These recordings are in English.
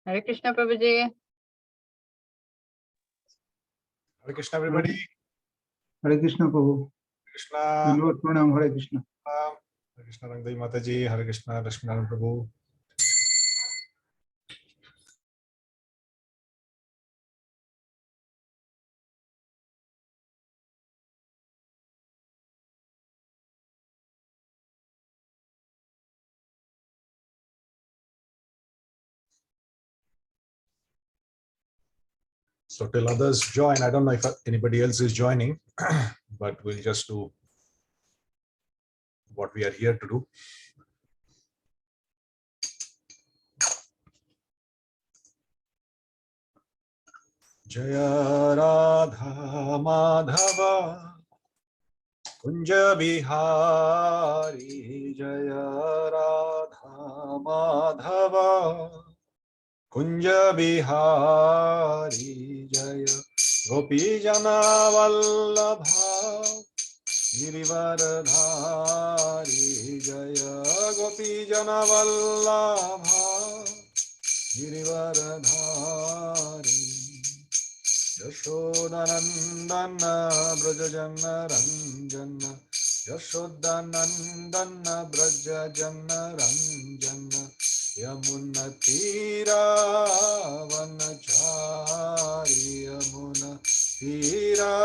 Hare Krishna, Prabhuji. Hare Krishna, everybody. Hare Krishna, Prabhu. Krishna. Lord Pranam, Hare Krishna. Hare Krishna, Rangdevi Mataji. Hare Krishna, Lakshmana Prabhu. So till others join, I don't know if anybody else is joining, but we'll just do what we are here to do. Jaya Radha Madhava Kunja Bihari, Jaya Radha Madhava Kunja Bihari, Jaya Gopi Jana Vallabha Girivardhari, Jaya Gopi Jana Vallabha Girivardhari, Yashodanandana Brajajana Ranjana, Yashodanandana Brajajana Ranjana, Yamuna Tira Vanachari, Yamuna Tira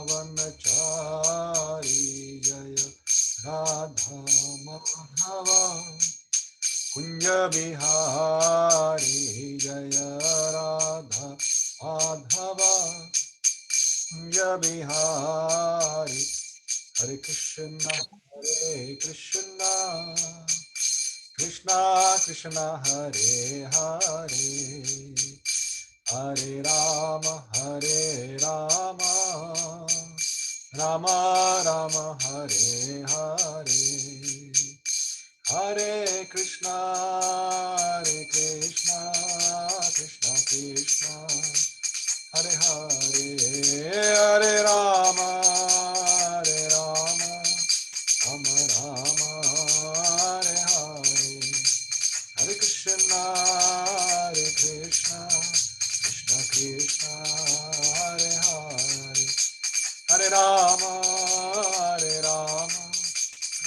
Vanachari, Jaya Radha Madhava Kunja Bihari, Jaya Radha Madhava Kunja Bihari. Hare Krishna, Krishna Krishna, Hare Hare, Hare Rama, Rama Rama, Hare Hare. Hare Krishna, Krishna Krishna, Hare Hare, Hare Rama, Rama Rama, Hare Hare. Hare Krishna, Krishna Krishna, Hare Hare, Hare Rama,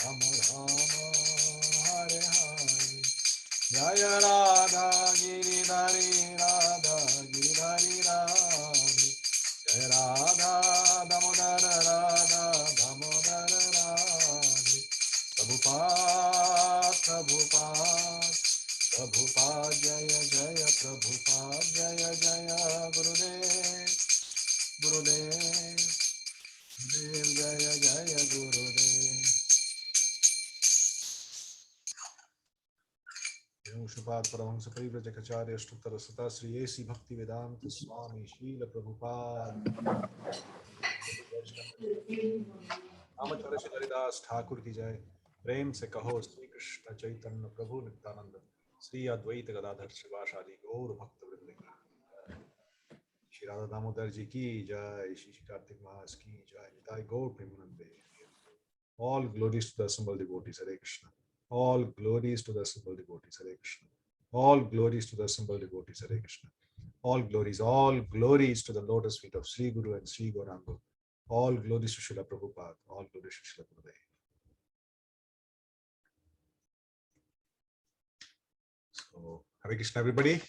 Rama Rama, Hare Hare. Jaya Radha Giridhari, Radha Giridhari Radhe, Jaya Radha Damodara, Radha Damodara Radhe. Prabhupada, Prabhupada, Prabhupada, Jaya Jaya Prabhupada, Jaya Jaya Gurudev, Gurudev, Dev Jaya Jaya Gurudev. Shubhat Paramahansa Parivrajakacarya Ashtottara Sata Sri A.C. Bhaktivedanta Swami Srila Prabhupada Ramacharya Shri Haridas Thakur ki jai. Prem se kaho Sri Krishna Chaitanya Prabhu Nityananda Sri Advaita Gadadhar Shivashadi Gaur Bhakta Vrinda ki jai. Shri Radha Damodar ji ki jai. Shri Kartik Mahas ki jai. Nitai Gaur Premanande. All glories to the assembled devotees. Hare Krishna. All glories to the assembled devotees. Hare Krishna. All glories to the assembled devotees. Hare Krishna. All glories to the lotus feet of Sri Guru and Sri Gauranga. All glories to Srila Prabhupada. All glories to Srila Gurudev. So, Hare Krishna, everybody.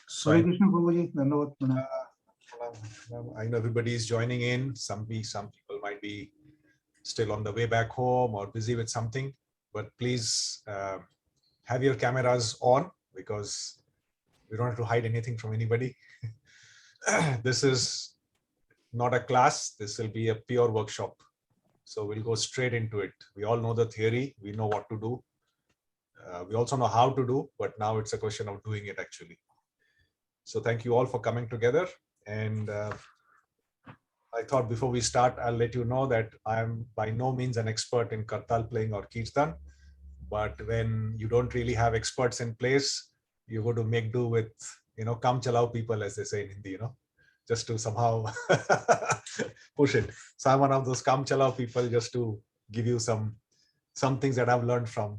So Hare Krishna, Prabhuji. Dandavad Pranam. I know everybody is joining in. Some people might be still on the way back home or busy with something, but please have your cameras on because we don't have to hide anything from anybody. This is not a class. This will be a pure workshop. So we'll go straight into it. We all know the theory. We know what to do. We also know how to do, but now it's a question of doing it actually. So thank you all for coming together. And I thought before we start, I'll let you know that I'm by no means an expert in kartal playing or kirtan. But when you don't really have experts in place, you go to make do with, kam chalao people, as they say in Hindi, just to somehow push it. So I'm one of those kam chalao people, just to give you some things that I've learned from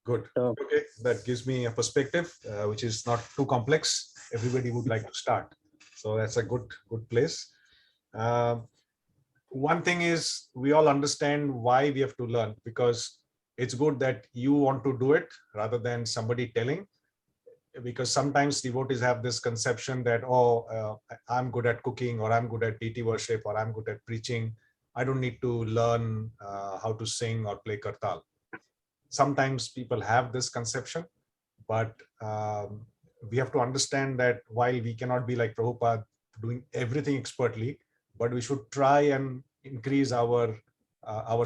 Good. So Okay, that gives me a perspective, which is not too complex. Everybody would like to start. So that's a good place. One thing is we all understand why we have to learn, because it's good that you want to do it rather than somebody telling, because sometimes devotees have this conception that, I'm good at cooking, or I'm good at deity worship, or I'm good at preaching. I don't need to learn how to sing or play kartal. Sometimes people have this conception, but we have to understand that while we cannot be like Prabhupada doing everything expertly, but we should try and increase our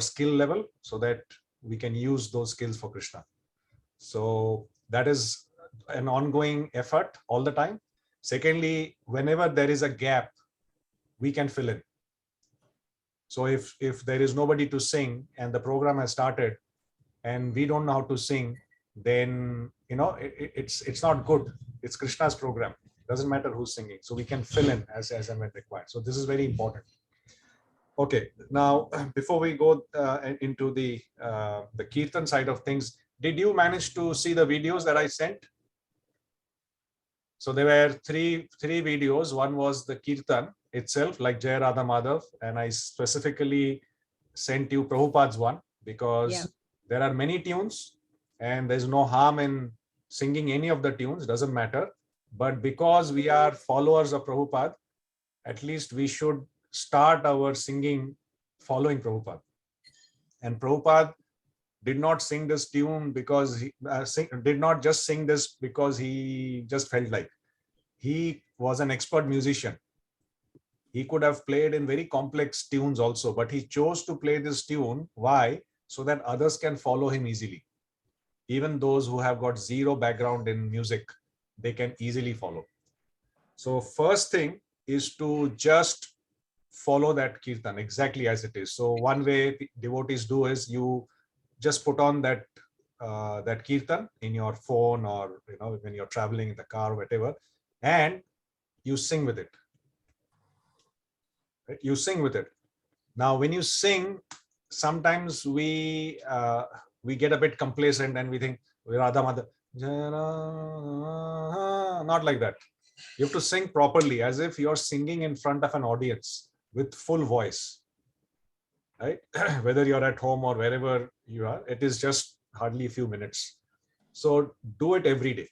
skill level so that we can use those skills for Krishna. So that is an ongoing effort all the time. Secondly, whenever there is a gap, we can fill in. So if there is nobody to sing and the program has started and we don't know how to sing, then it's not good. It's Krishna's program. Doesn't matter who's singing. So we can fill in as and when required. So this is very important. Okay, now before we go into the kirtan side of things, did you manage to see the videos that I sent? So there were three videos. One was the kirtan itself, like Jai Radha Madhav, and I specifically sent you Prabhupada's one because there are many tunes and there's no harm in singing any of the tunes, doesn't matter. But because we are followers of Prabhupada, at least we should start our singing following Prabhupada. And Prabhupada did not sing this tune because he did not just sing this because he just felt like. He was an expert musician. He could have played in very complex tunes also, but he chose to play this tune. Why? So that others can follow him easily. Even those who have got zero background in music, they can easily follow. So first thing is to just follow that kirtan exactly as it is. So one way devotees do is you just put on that kirtan in your phone, or when you're traveling in the car or whatever, and you sing with it. Right? You sing with it. Now, when you sing, sometimes we get a bit complacent and we think Radha Madhav, not like that. You have to sing properly, as if you're singing in front of an audience with full voice. Right? Whether you're at home or wherever you are, it is just hardly a few minutes. So do it every day.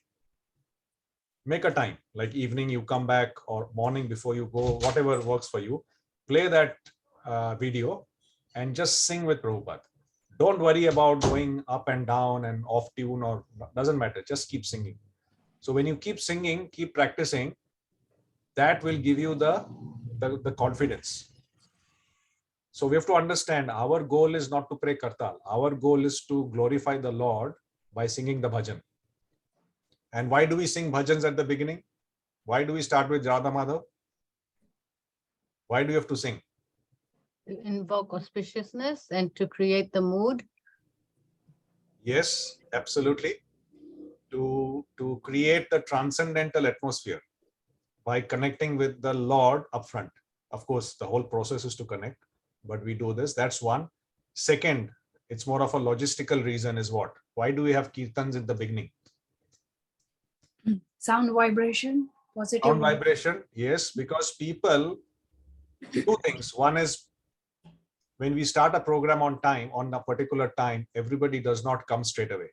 Make a time, like evening you come back or morning before you go, whatever works for you. Play that video and just sing with Prabhupada. Don't worry about going up and down and off tune, or doesn't matter. Just keep singing. So when you keep singing, keep practicing, that will give you the confidence. So we have to understand our goal is not to pray kartal. Our goal is to glorify the Lord by singing the bhajan. And why do we sing bhajans at the beginning? Why do we start with Radha Madhav? Why do you have to sing? To invoke auspiciousness and to create the mood. Yes, absolutely. To create the transcendental atmosphere by connecting with the Lord upfront. Of course, the whole process is to connect, but we do this. That's one. Second, it's more of a logistical reason is what? Why do we have kirtans in the beginning? Sound vibration, positive. Sound vibration, yes, because people, two things. One is when we start a program on time, on a particular time, everybody does not come straight away.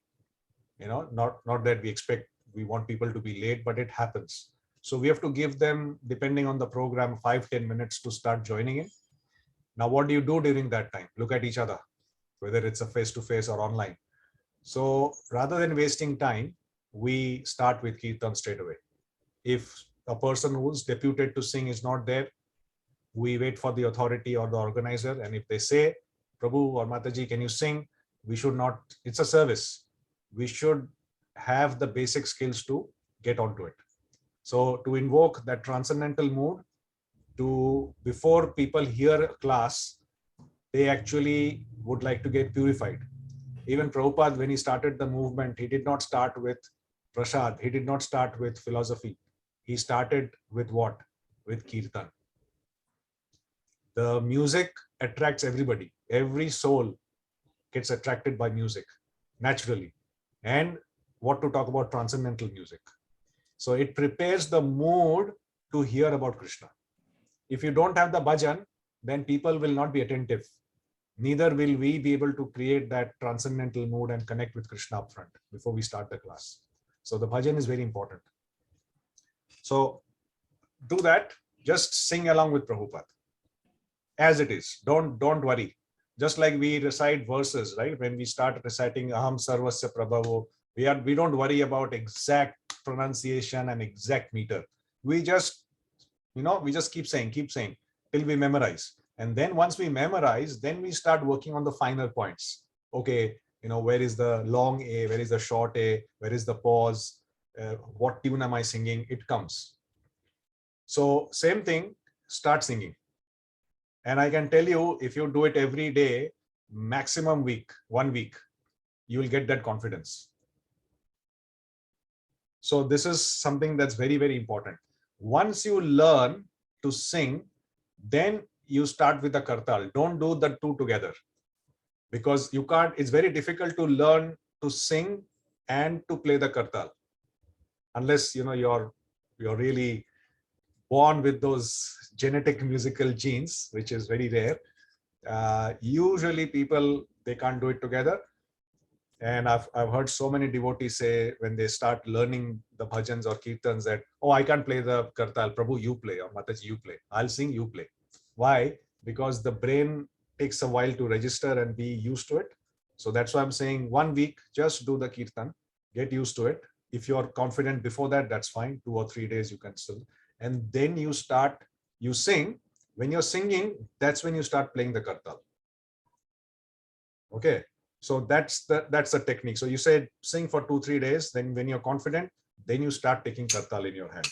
Not that we want people to be late, but it happens. So we have to give them, depending on the program, 5-10 minutes to start joining in. Now, what do you do during that time? Look at each other, whether it's a face-to-face or online. So rather than wasting time, we start with kirtan straight away. If a person who's deputed to sing is not there, we wait for the authority or the organizer. And if they say, Prabhu or Mataji, can you sing? We should not, it's a service. We should have the basic skills to get onto it. So to invoke that transcendental mood, before people hear a class, they actually would like to get purified. Even Prabhupada, when he started the movement, he did not start with prasad. He did not start with philosophy. He started with what? With kirtan. The music attracts everybody. Every soul gets attracted by music naturally. and what to talk about transcendental music. So it prepares the mood to hear about Krishna. If you don't have the bhajan, then people will not be attentive. Neither will we be able to create that transcendental mood and connect with Krishna upfront before we start the class. So the bhajan is very important. So do that. Just sing along with Prabhupada as it is. Don't worry. Just like we recite verses, right? When we start reciting Aham Sarvasya Prabhavo, we don't worry about exact pronunciation and exact meter. We just, we just keep saying till we memorize. And then once we memorize, then we start working on the finer points. Okay, where is the long A, where is the short A, where is the pause, what tune am I singing? It comes. So same thing, start singing. And I can tell you, if you do it every day, maximum 1 week, you will get that confidence. So this is something that's very, very important. Once you learn to sing, then you start with the kartal. Don't do the two together, because you can't, it's very difficult to learn to sing and to play the kartal. Unless, you're really born with those genetic musical genes, which is very rare. Usually people, they can't do it together. And I've heard so many devotees say when they start learning the bhajans or kirtans that, oh, I can't play the kartal, Prabhu, you play, or Mataji, you play. I'll sing, you play. Why? Because the brain takes a while to register and be used to it. So that's why I'm saying 1 week, just do the kirtan, get used to it. If you're confident before that, that's fine. 2 or 3 days you can still. And then you sing. When you're singing, that's when you start playing the kartal. Okay. So that's the technique. So you said sing for 2-3 days. Then when you're confident, then you start taking kartal in your hand.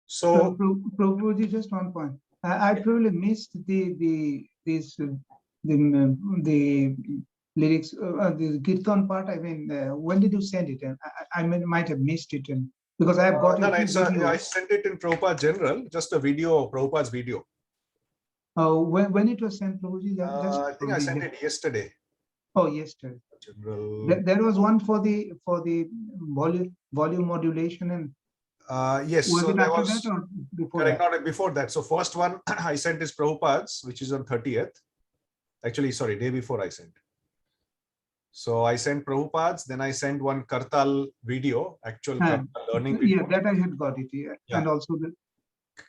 So Prabhuji, just one point. I probably missed the lyrics, the kirtan part. I mean, when did you send it? I might have missed it, because I have got no, it. I sent it in Prabhupada General, just a video, Prabhupada's video. When it was sent, Prabhuji? I think I sent it yesterday. Oh, yesterday. General. There was one for the volume modulation, and yes. was so it there after was, that or before correct, that? not before that. So first one I sent is Prabhupada's, which is on 30th. Actually, sorry, day before I sent. So I sent Prabhupada's, then I sent one kartal video, actual kartal learning video. Yeah, that I had got it here, yeah. And also the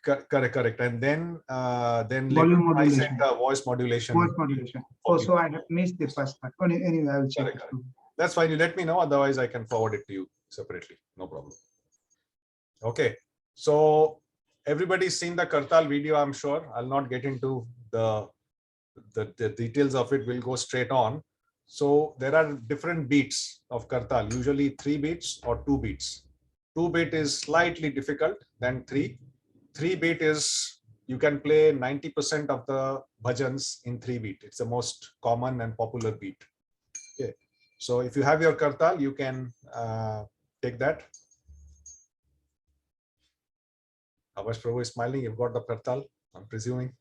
correct. And then volume modulation. I sent a voice modulation. Voice modulation. Oh, so I have missed the first part. Anyway, I will check. Correct. That's fine. You let me know. Otherwise, I can forward it to you separately. No problem. Okay. So everybody's seen the kartal video, I'm sure. I'll not get into the details of it. We'll go straight on. So there are different beats of kartal, usually 3 beats or 2 beats. 2 beat is slightly difficult than 3. 3 beat is, you can play 90% of the bhajans in 3 beat. It's the most common and popular beat. Okay. So if you have your kartal, you can take that. Avash Prabhu is smiling. You've got the kartal, I'm presuming,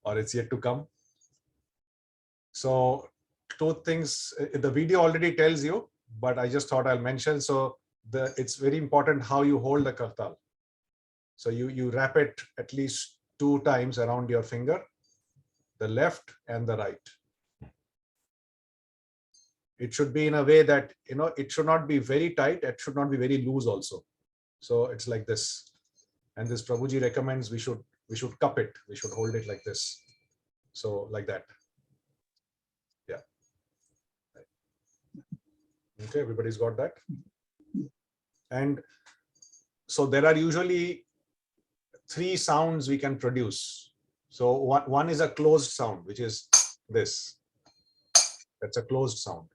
or it's yet to come. So 2 things, the video already tells you, but I just thought I'll mention. So it's very important how you hold the kartal. So you wrap it at least 2 times around your finger, the left and the right. It should be in a way that, it should not be very tight. It should not be very loose also. So it's like this. And this Prabhuji recommends we should cup it. We should hold it like this. So like that. Yeah. Okay, everybody's got that. And so there are usually 3 sounds we can produce. So one is a closed sound, which is this. That's a closed sound.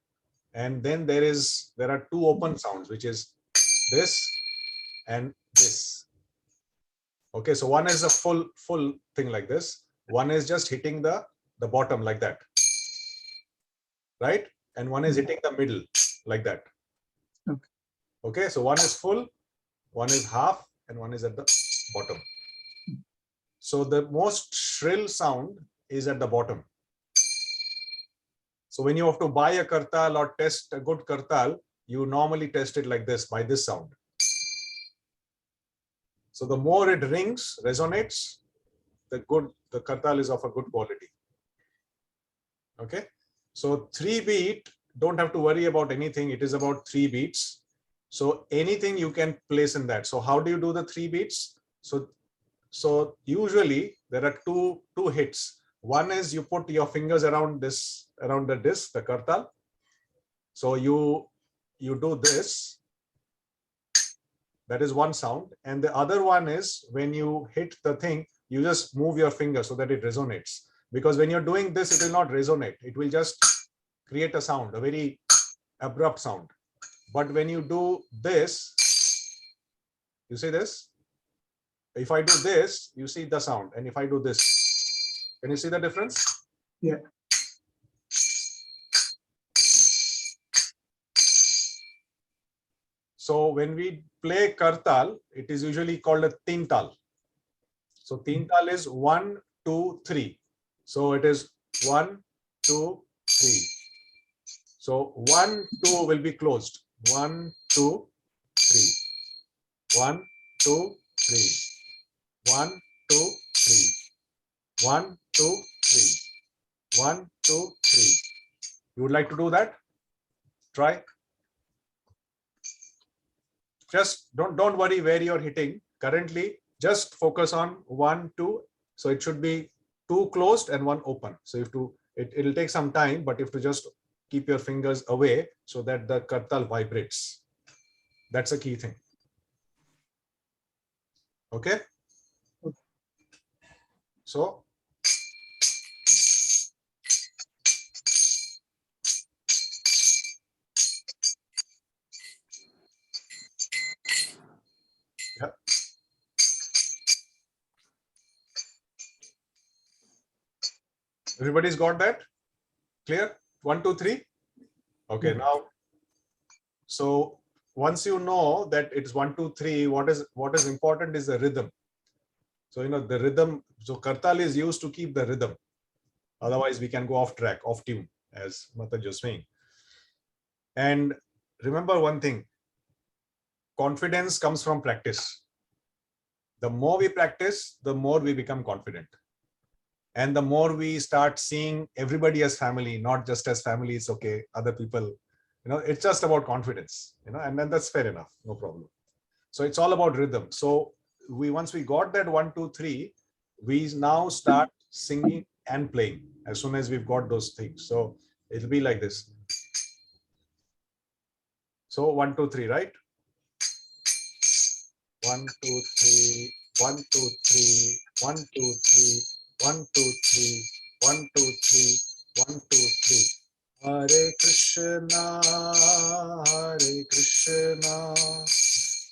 And then there are 2 open sounds, which is this and this. Okay, so one is a full thing like this. One is just hitting the bottom like that, right? And one is hitting the middle like that. Okay, so one is full, one is half, and one is at the bottom. So the most shrill sound is at the bottom. So when you have to buy a kartal or test a good kartal, you normally test it like this, by this sound. So the more it rings, resonates, the kartal is of a good quality. Okay. So 3 beat, don't have to worry about anything. It is about 3 beats. So anything you can place in that. So how do you do the 3 beats? So usually there are two hits. One is you put your fingers around the disc, the kartal. So you do this. That is one sound. And the other one is when you hit the thing, you just move your finger so that it resonates. Because when you're doing this, it will not resonate. It will just create a sound, a very abrupt sound. But when you do this, you see this? If I do this, you see the sound. And if I do this, can you see the difference? Yeah. So when we play kartal, it is usually called a tintal. So tintal is 1, 2, 3. So it is 1, 2, 3. So 1, 2 will be closed. 1, 2, 3. 1, 2, 3. 1, 2, 3. 1, 2, 3. 1, 2, 3. You would like to do that? Try. Just don't worry where you're hitting. Currently, just focus on 1, 2. So it should be 2 closed and 1 open. So you have to, it'll take some time, but you have to just keep your fingers away so that the kartal vibrates. That's a key thing. Okay. So yeah. Everybody's got that? Clear? 1, 2, 3. Okay, now, so once you know that it's 1, 2, 3, what is important is the rhythm. So, the rhythm, so kartal is used to keep the rhythm. Otherwise, we can go off track, off tune, as Mataj was saying. And remember one thing, confidence comes from practice. The more we practice, the more we become confident. And the more we start seeing everybody as family, not just as family, it's okay, other people, it's just about confidence, and then that's fair enough, no problem. So it's all about rhythm. So once we got that 1, 2, 3, we now start singing and playing as soon as we've got those things. So it'll be like this. So 1, 2, 3, right? 1, 2, 3, 1, 2, 3, 1, 2, 3, 1, 2, 3, 1, 2, 3, 1, 2, 3. Hare Krishna, Hare Krishna,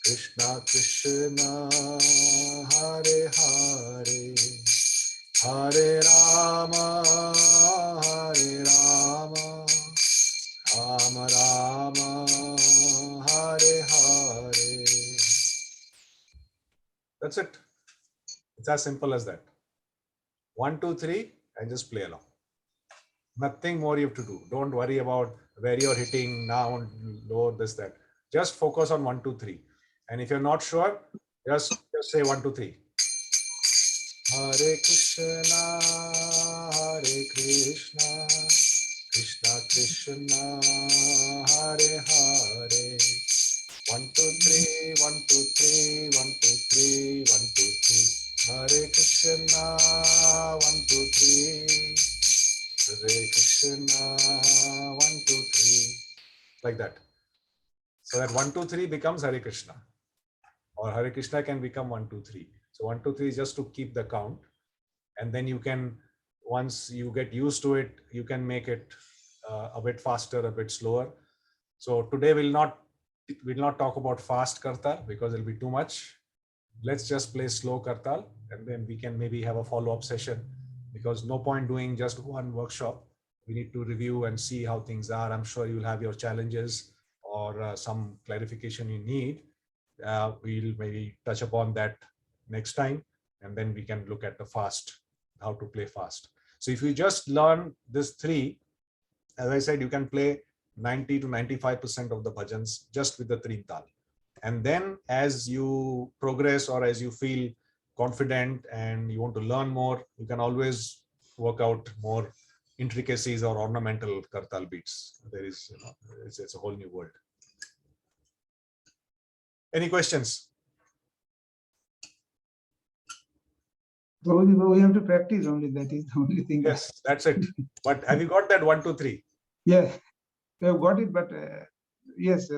Krishna Krishna, Hare Hare, Hare Rama, Hare Rama, Rama Rama, Hare Hare. That's it. It's as simple as that. 1, 2, 3, and just play along. Nothing more you have to do. Don't worry about where you're hitting now, lower, this, that. Just focus on 1, 2, 3. And if you're not sure, just say 1, 2, 3. Hare Krishna, Hare Krishna, Krishna Krishna, Hare Hare. 1, 2, 3, 1, 2, 3, 1, 2, 3, 1, 2, 3. Hare Krishna, 1, 2, 3. Hare Krishna, 1, 2, 3. Like that. So that 1, 2, 3 becomes Hare Krishna. Or Hare Krishna can become 1, 2, 3. So 1, 2, 3 is just to keep the count. And then you can, once you get used to it, you can make it a bit faster, a bit slower. So today we'll not talk about fast kartal because it'll be too much. Let's just play slow kartal, and then we can maybe have a follow-up session, because no point doing just one workshop. We need to review and see how things are. I'm sure you'll have your challenges or some clarification you need. We'll maybe touch upon that next time, and then we can look at the fast, how to play fast. So if you just learn this 3 as I said, you can play 90 to 95% of the bhajans just with the trim tal. And then as you progress or as you feel confident and you want to learn more, you can always work out more intricacies or ornamental kartal beats. There is, it's a whole new world. Any questions? We have to practice only. That is the only thing. Yes, that's it. But have you got that 1, 2, 3? Yeah, we have got it. But yes,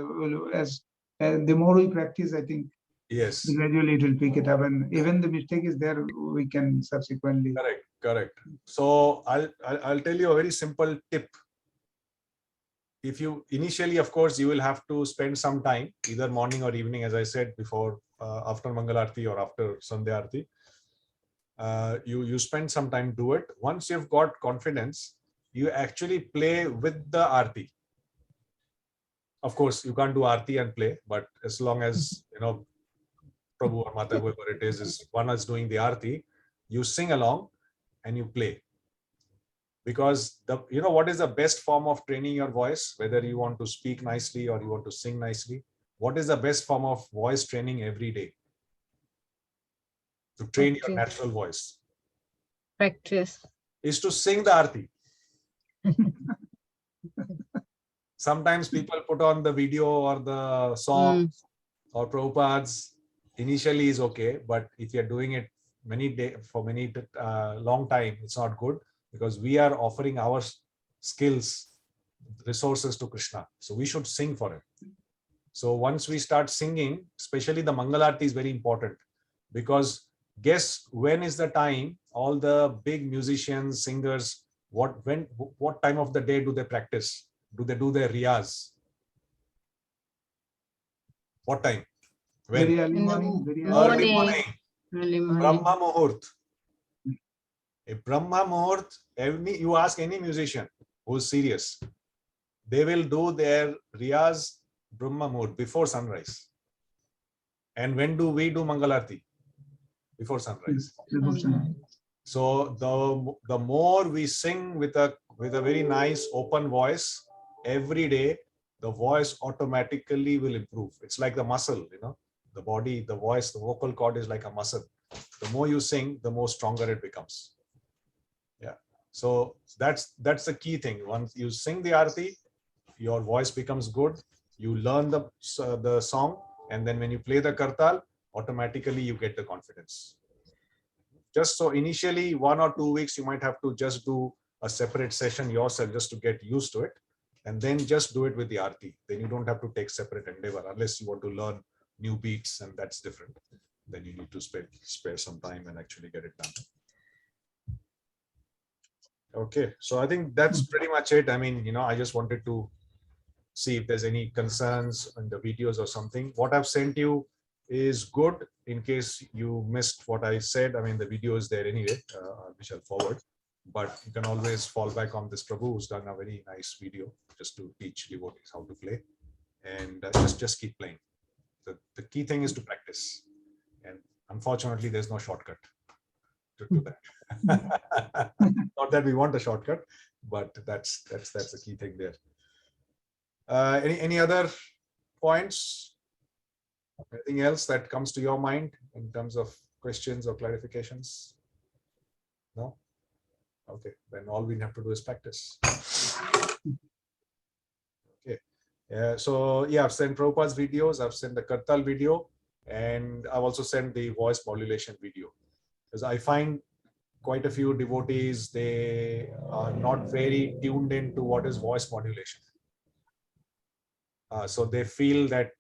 as the more we practice, I think Yes. gradually it will pick it up, and even the mistake is there, we can subsequently. Correct. So I'll tell you a very simple tip. If you initially, of course, you will have to spend some time, either morning or evening, as I said before, after Mangal Aarti or after Sandhya Aarti. You spend some time do it. Once you've got confidence, you actually play with the Aarti. Of course, you can't do Aarti and play, but as long as, Prabhu or Mata, whoever it is one is doing the Aarti, you sing along and you play. Because what is the best form of training your voice, whether you want to speak nicely or you want to sing nicely? What is the best form of voice training every day? To train your natural voice. Practice. Is to sing the Aarti. Sometimes people put on the video or the song or Prabhupada's. Initially is okay, but if you're doing it for many long time, it's not good, because we are offering our skills, resources to Krishna. So we should sing for him. So once we start singing, especially the Mangal Aarti is very important, because guess when is the time all the big musicians, singers, what time of the day do they practice? Do they do their riyaz? What time? When? Very early morning. Very Early morning. Early morning. Brahma Muhurt. A Brahma Muhurt, you ask any musician who's serious, they will do their riyaz Brahma Muhurt before sunrise. And when do we do Mangal Aarti? Before sunrise. So the more we sing with a very nice open voice every day, the voice automatically will improve. It's like the muscle, the body, the voice, the vocal cord is like a muscle. The more you sing, the more stronger it becomes. Yeah. So that's the key thing. Once you sing the Aarti, your voice becomes good. You learn the song, and then when you play the kartal, automatically you get the confidence. Just so initially 1 or 2 weeks, you might have to just do a separate session yourself just to get used to it, and then just do it with the Aarti. Then you don't have to take separate endeavor unless you want to learn new beats, and that's different. Then you need to spare some time and actually get it done. Okay, so I think that's pretty much it. I mean, I just wanted to see if there's any concerns on the videos or something. What I've sent you is good. In case you missed what I said, I mean, the video is there anyway, which I'll forward. But you can always fall back on this Prabhu, who's done a very nice video just to teach devotees how to play, and just keep playing. The key thing is to practice, and unfortunately, there's no shortcut to that. Not that we want a shortcut, but that's the key thing there. Any other points? Anything else that comes to your mind in terms of questions or clarifications? No? Okay, then all we have to do is practice. Okay. So yeah, I've sent Prabhupada's videos, I've sent the Kartal video, and I've also sent the voice modulation video. Because I find quite a few devotees, they are not very tuned into what is voice modulation. So they feel that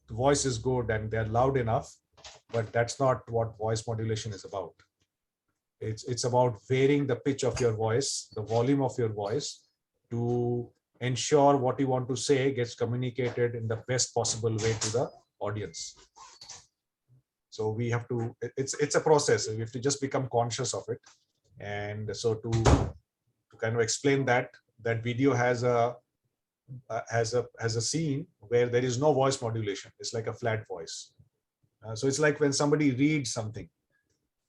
the voice is good and they're loud enough, but that's not what voice modulation is about. It's about varying the pitch of your voice, the volume of your voice, to ensure what you want to say gets communicated in the best possible way to the audience. So we have to, it's a process. We have to just become conscious of it. And so to kind of explain that video has a scene where there is no voice modulation. It's like a flat voice. So it's like when somebody reads something,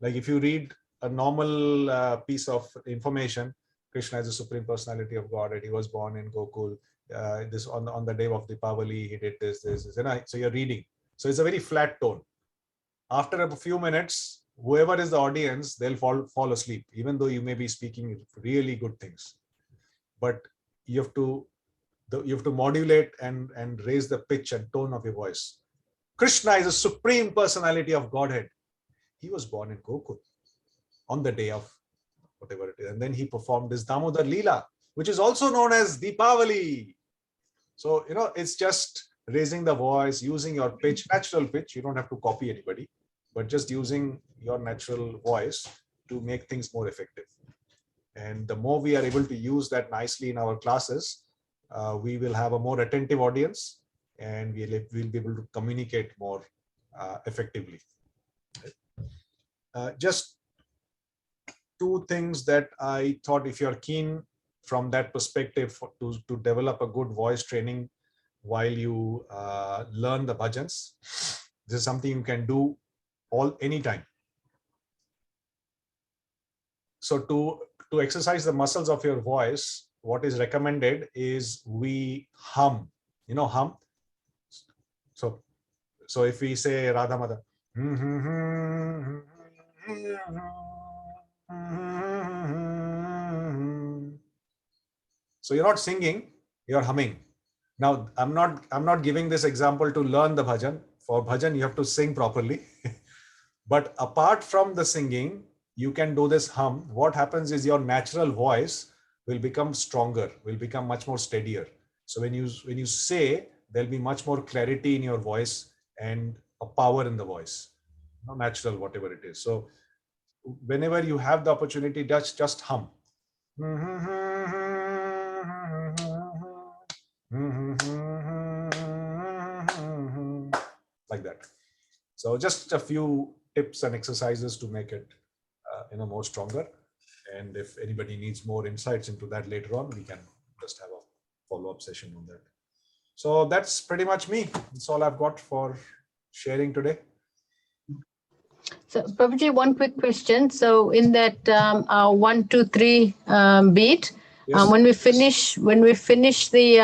like if you read a normal piece of information Krishna is the Supreme Personality of Godhead. He was born in Gokul. This on the day of Deepavali, he did this. So you're reading. So it's a very flat tone. After a few minutes, whoever is the audience, they'll fall asleep, even though you may be speaking really good things. But you have to modulate and raise the pitch and tone of your voice. Krishna is the Supreme Personality of Godhead. He was born in Gokul on the day of whatever it is. And then he performed this Damodar Leela, which is also known as Deepavali. So, it's just raising the voice, using your pitch, natural pitch. You don't have to copy anybody, but just using your natural voice to make things more effective. And the more we are able to use that nicely in our classes, we will have a more attentive audience, and we'll be able to communicate more effectively. Just two things that I thought, if you're keen from that perspective to develop a good voice training while you learn the bhajans, this is something you can do anytime. So to exercise the muscles of your voice, what is recommended is we hum. Hum. So if we say Radha Mada, so you're not singing, you're humming. Now I'm not giving this example to learn the bhajan. For bhajan, you have to sing properly. But apart from the singing, you can do this hum. What happens is your natural voice will become stronger, will become much more steadier. So when you say, there'll be much more clarity in your voice and a power in the voice, natural, whatever it is. So whenever you have the opportunity, just hum. Like that. So just a few tips and exercises to make it more stronger. And if anybody needs more insights into that later on, we can just have a follow-up session on that. So that's pretty much me. That's all I've got for sharing today. So Prabhuji, one quick question. So in that 1, 2, 3 beat, Yes. when we finish the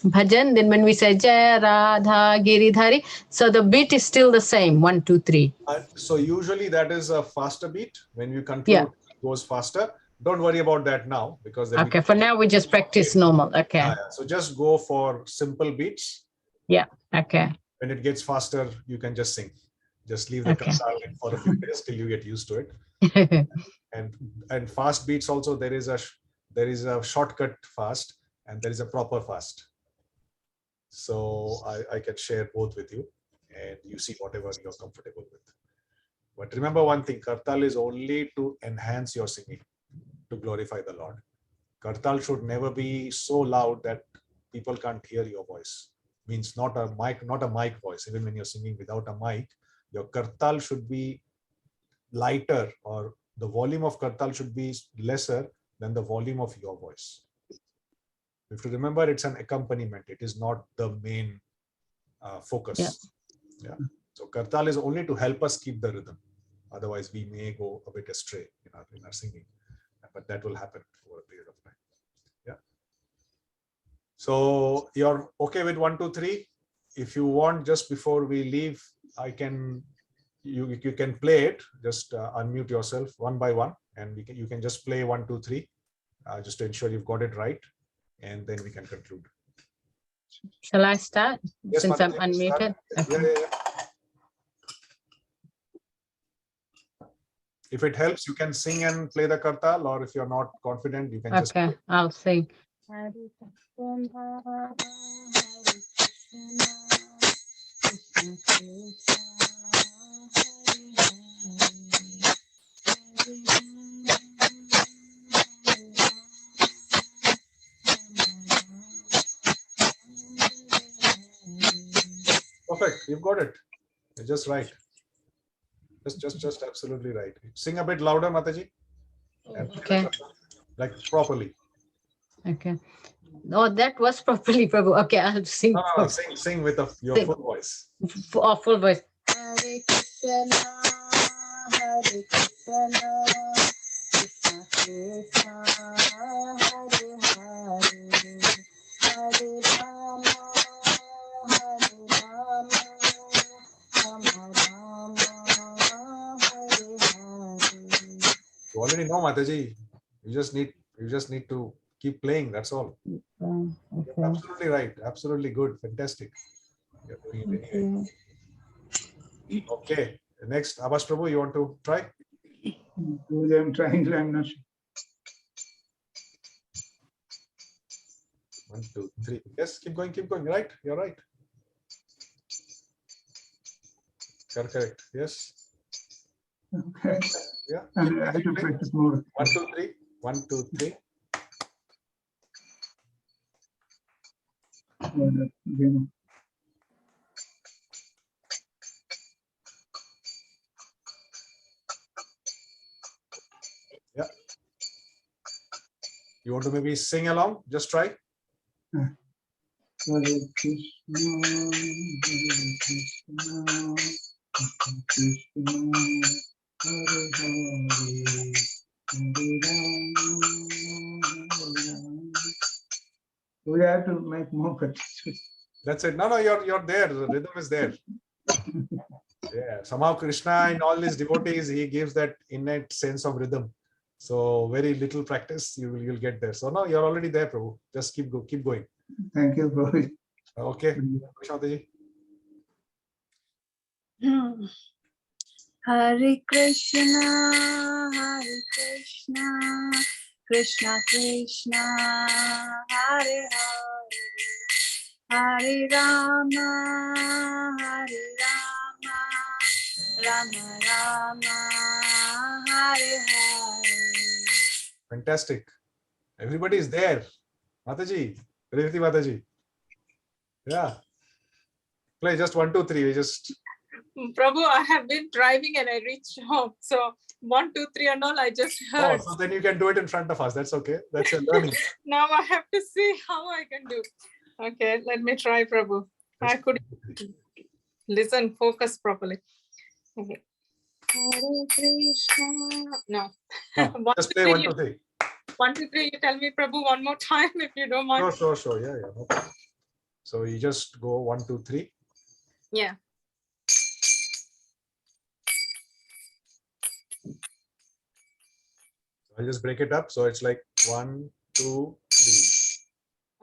bhajan, then when we say Jaya Radha Giridhari, so the beat is still the same, 1, 2, 3. So usually that is a faster beat. When you conclude, it goes faster. Don't worry about that now, because okay, for now we just practice normal. Okay. So just go for simple beats. Yeah. Okay. When it gets faster, you can just sing. Just leave the kartal for a few days till you get used to it. and fast beats also, there is a shortcut fast and there is a proper fast. So I can share both with you, and you see whatever you're comfortable with. But remember one thing, kartal is only to enhance your singing, to glorify the Lord. Kartal should never be so loud that people can't hear your voice. Means not a mic voice. Even when you're singing without a mic, your kartal should be lighter, or the volume of kartal should be lesser than the volume of your voice. You have to remember, it's an accompaniment. It is not the main focus. Yeah. So kartal is only to help us keep the rhythm. Otherwise, we may go a bit astray in our singing. But that will happen over a period of time. Yeah. So you're okay with 1, 2, 3. If you want, just before we leave, you can play it. Just unmute yourself one by one, and you can just play 1, 2, 3, just to ensure you've got it right, and then we can conclude. Shall I start? Yes, since I'm unmuted? Okay. Yeah. If it helps, you can sing and play the kartal, or if you're not confident, you can just. Okay, I'll sing. Perfect, you've got it. You're just right. Just absolutely right. Sing a bit louder, Mataji. Okay. Like properly. Okay. No, that was properly, Prabhu. Okay, I'll sing. No, sing with your full voice. Full voice. Hare Krishna, Hare Krishna, Krishna Krishna, Hare Hare, Hare Rama, Hare Rama, Rama Rama, Hare Hare. You already know, Mataji. You just need to keep playing. That's all. Okay. You're absolutely right. Absolutely good. Fantastic. You're doing it anyway. Okay. Next, Abbas Prabhu, you want to try? I'm trying, I'm not sure. 1, 2, 3. Yes, keep going, keep going. Right, you're right. Correct. Yes. Okay. Yeah. And I have to practice more. 1, 2, 3. 1, 2, 3. Again. Yeah. You want to maybe sing along? Just try. Hare Krishna, Hare Krishna, Krishna, Hare Hare, Hare Rama, Hare Rama. We have to make more practice. That's it. No, you're there. The rhythm is there. Yeah. Somehow Krishna in all his devotees, he gives that innate sense of rhythm. So very little practice, you'll get there. So no, you're already there, Prabhu. Just keep going. Thank you, Prabhu. Okay. Shantaji. Hare Krishna, Krishna Krishna, Hare Hare, Hare Rama, Rama Rama, Hare Hare. Fantastic. Everybody is there. Mataji, Revati Mataji. Yeah. Play just 1, 2, 3. We just. Prabhu, I have been driving and I reached home. So 1, 2, 3 and all I just heard. Oh, so then you can do it in front of us. That's okay. That's your learning. Now I have to see how I can do. Okay, let me try, Prabhu. I could listen, focus properly. Okay. Hare Krishna. No. No, just play 1, 2, 3. 1, 2, 3. You tell me, Prabhu, one more time if you don't mind. Sure. Yeah. No problem. So you just go 1, 2, 3. Yeah. I'll just break it up. So it's like 1, 2, 3.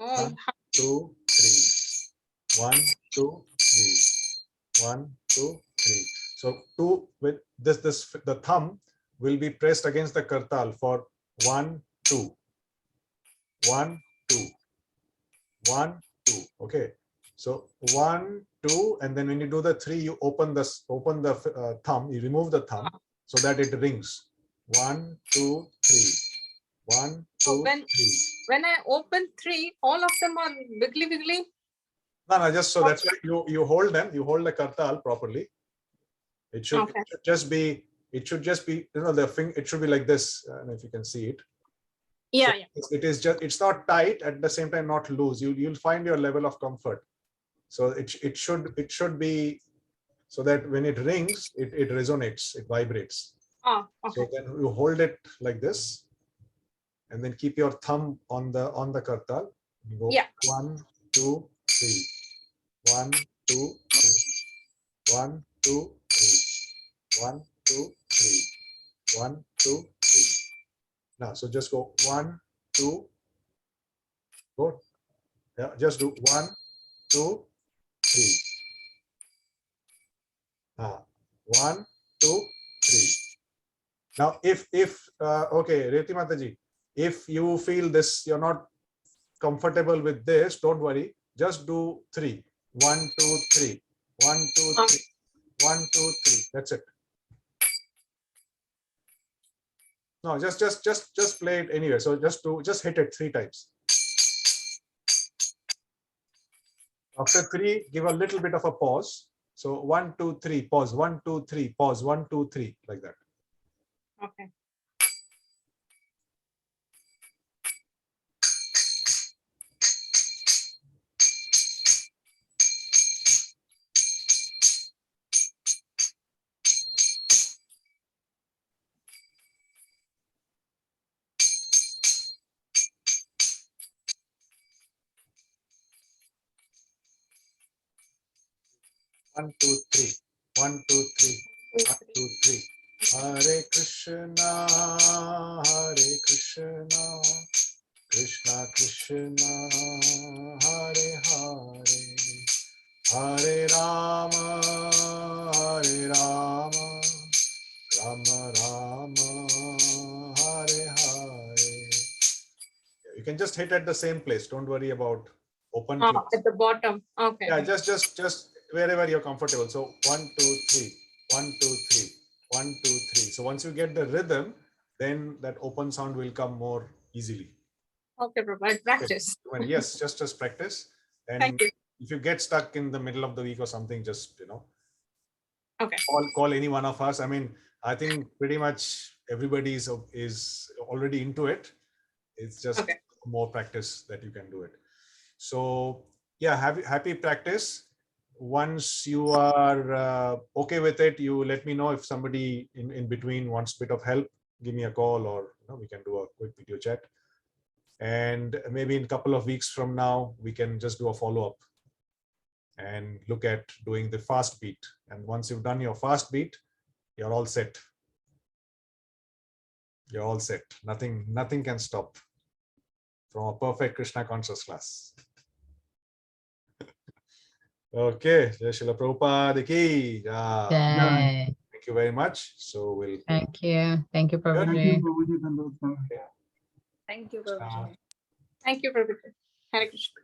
Oh, 1, 2, 3. 1, 2, 3. 1, 2, 3. So 2 with this the thumb will be pressed against the kartal for 1, 2. 1, 2. 1, 2. Okay. So 1, 2, and then when you do the 3, you open the thumb. You remove the thumb so that it rings. 1, 2, 3. 1, 2, 3. When I open 3, all of them are wiggly. No, just so that's why you hold them. You hold the kartal properly. It should, Okay. it should just be. The finger. It should be like this. I don't know if you can see it. Yeah, So it is just. It's not tight at the same time, not loose. You'll find your level of comfort. So it should be so that when it rings, it resonates. It vibrates. Oh, okay. So then you hold it like this, and then keep your thumb on the kartal. You go 1, 2, 3. 1, 2, 3. 1, 2, 3. 1, 2, 3. 1, 2, 3. Now, so just go 1, 2. Go. Yeah, just do 1, 2, 3. 1, 2, 3. Now, if okay, Reti Mataji, if you feel this, you're not comfortable with this, don't worry. Just do 3. 1, 2, 3. 1, 2, 3. 1, 2, 3. That's it. No, just play it anywhere. So just hit it 3 times. After 3, give a little bit of a pause. So 1, 2, 3, pause. 1, 2, 3, pause. 1, 2, 3, like that. Okay. 1, 2, 3. 1, 2, 3. 1, 2, 3. Hare Krishna, Hare Krishna, Krishna Krishna, Hare Hare, Hare Rama, Hare Rama, Rama Rama, Hare Hare. You can just hit at the same place. Don't worry about open Oh, close. at the bottom. Okay. Yeah, just wherever you're comfortable. So 1, 2, 3, 1, 2, 3, 1, 2, 3. So once you get the rhythm, then that open sound will come more easily. Okay, Prabhu. I'll practice. Well, yes, just practice. And Thank you. if you get stuck in the middle of the week or something, just Okay. call any one of us. I mean, I think pretty much everybody is already into it. It's just Okay. more practice that you can do it. So yeah, happy practice. Once you are okay with it, you let me know. If somebody in between wants a bit of help, give me a call, or we can do a quick video chat. And maybe in a couple of weeks from now, we can just do a follow-up and look at doing the fast beat. And once you've done your fast beat, you're all set. You're all set. Nothing can stop from a perfect Krishna conscious class. Okay, Jai Srila Prabhupada ki jai. Jai. Thank you very much. So we'll. Thank you. Thank you, Thank Prabhuji. you, Prabhuji. Thank you, Prabhuji. Thank you, Prabhu. Hare Krishna.